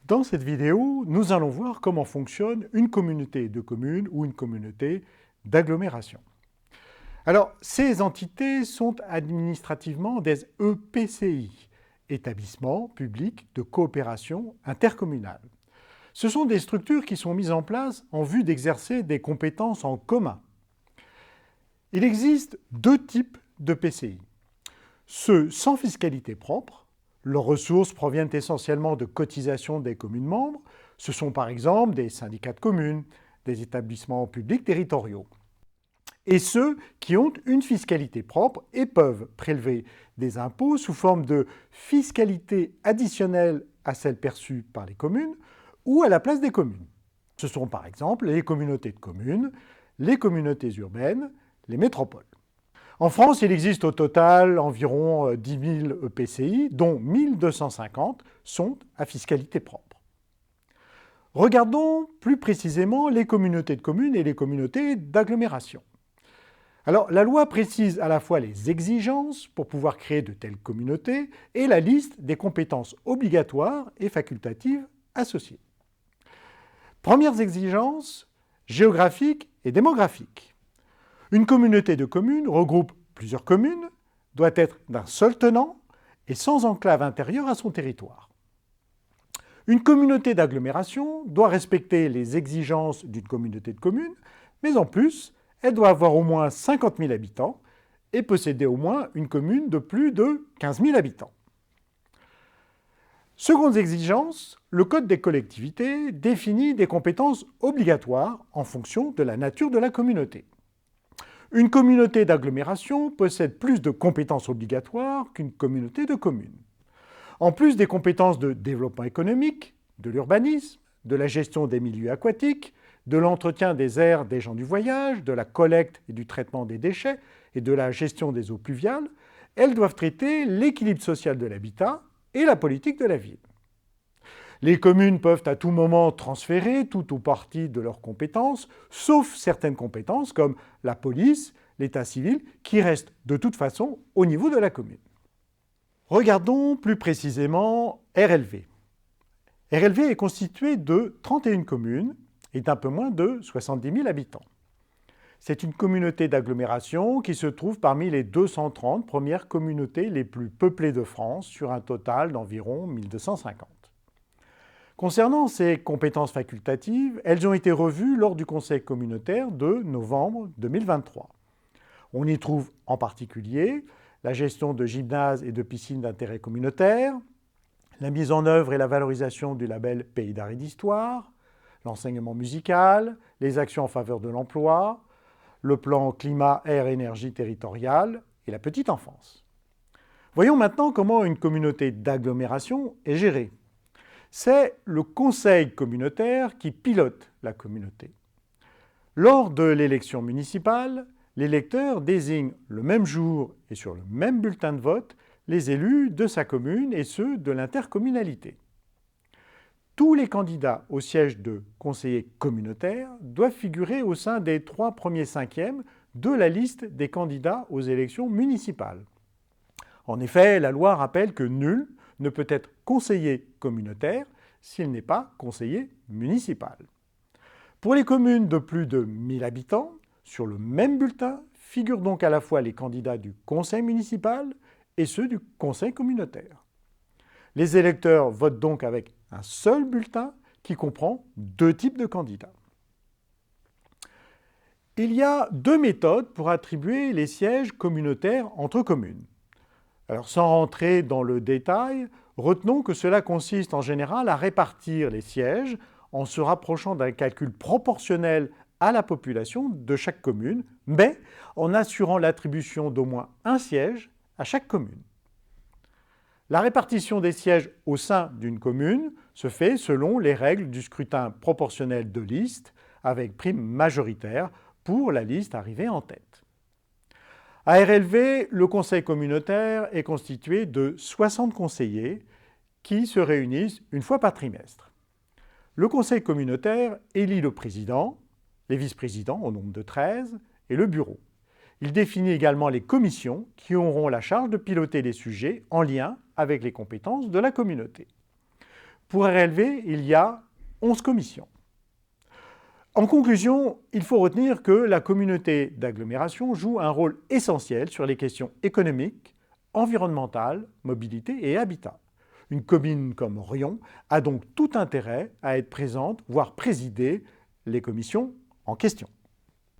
Dans cette vidéo, nous allons voir comment fonctionne une communauté de communes ou une communauté d'agglomération. Alors, ces entités sont administrativement des EPCI, établissements publics de coopération intercommunale. Ce sont des structures qui sont mises en place en vue d'exercer des compétences en commun. Il existe deux types d'EPCI. Ceux sans fiscalité propre. Leurs ressources proviennent essentiellement de cotisations des communes membres. Ce sont par exemple des syndicats de communes, des établissements publics territoriaux. Et ceux qui ont une fiscalité propre et peuvent prélever des impôts sous forme de fiscalité additionnelle à celle perçue par les communes ou à la place des communes. Ce sont par exemple les communautés de communes, les communautés urbaines, les métropoles. En France, il existe au total environ 10 000 EPCI, dont 1 250 sont à fiscalité propre. Regardons plus précisément les communautés de communes et les communautés d'agglomération. Alors, la loi précise à la fois les exigences pour pouvoir créer de telles communautés et la liste des compétences obligatoires et facultatives associées. Premières exigences, géographiques et démographiques. Une communauté de communes regroupe plusieurs communes, doit être d'un seul tenant et sans enclave intérieure à son territoire. Une communauté d'agglomération doit respecter les exigences d'une communauté de communes, mais en plus, elle doit avoir au moins 50 000 habitants et posséder au moins une commune de plus de 15 000 habitants. Seconde exigence, le Code des collectivités définit des compétences obligatoires en fonction de la nature de la communauté. Une communauté d'agglomération possède plus de compétences obligatoires qu'une communauté de communes. En plus des compétences de développement économique, de l'urbanisme, de la gestion des milieux aquatiques, de l'entretien des aires des gens du voyage, de la collecte et du traitement des déchets et de la gestion des eaux pluviales, elles doivent traiter l'équilibre social de l'habitat et la politique de la ville. Les communes peuvent à tout moment transférer tout ou partie de leurs compétences, sauf certaines compétences comme la police, l'état civil, qui restent de toute façon au niveau de la commune. Regardons plus précisément RLV. RLV est constitué de 31 communes et d'un peu moins de 70 000 habitants. C'est une communauté d'agglomération qui se trouve parmi les 230 premières communautés les plus peuplées de France, sur un total d'environ 1250. Concernant ces compétences facultatives, elles ont été revues lors du Conseil communautaire de novembre 2023. On y trouve en particulier la gestion de gymnases et de piscines d'intérêt communautaire, la mise en œuvre et la valorisation du label Pays d'art et d'histoire, l'enseignement musical, les actions en faveur de l'emploi, le plan climat, air, énergie territoriale et la petite enfance. Voyons maintenant comment une communauté d'agglomération est gérée. C'est le conseil communautaire qui pilote la communauté. Lors de l'élection municipale, l'électeur désigne le même jour et sur le même bulletin de vote les élus de sa commune et ceux de l'intercommunalité. Tous les candidats au siège de conseiller communautaire doivent figurer au sein des 3 premiers cinquièmes de la liste des candidats aux élections municipales. En effet, la loi rappelle que nul ne peut être conseiller communautaire s'il n'est pas conseiller municipal. Pour les communes de plus de 1000 habitants, sur le même bulletin figurent donc à la fois les candidats du conseil municipal et ceux du conseil communautaire. Les électeurs votent donc avec un seul bulletin qui comprend 2 types de candidats. Il y a 2 méthodes pour attribuer les sièges communautaires entre communes. Alors, sans rentrer dans le détail, retenons que cela consiste en général à répartir les sièges en se rapprochant d'un calcul proportionnel à la population de chaque commune, mais en assurant l'attribution d'au moins un siège à chaque commune. La répartition des sièges au sein d'une commune se fait selon les règles du scrutin proportionnel de liste, avec prime majoritaire pour la liste arrivée en tête. À RLV, le conseil communautaire est constitué de 60 conseillers qui se réunissent une fois par trimestre. Le conseil communautaire élit le président, les vice-présidents au nombre de 13 et le bureau. Il définit également les commissions qui auront la charge de piloter les sujets en lien avec les compétences de la communauté. Pour RLV, il y a 11 commissions. En conclusion, il faut retenir que la communauté d'agglomération joue un rôle essentiel sur les questions économiques, environnementales, mobilité et habitat. Une commune comme Riom a donc tout intérêt à être présente, voire présider les commissions en question.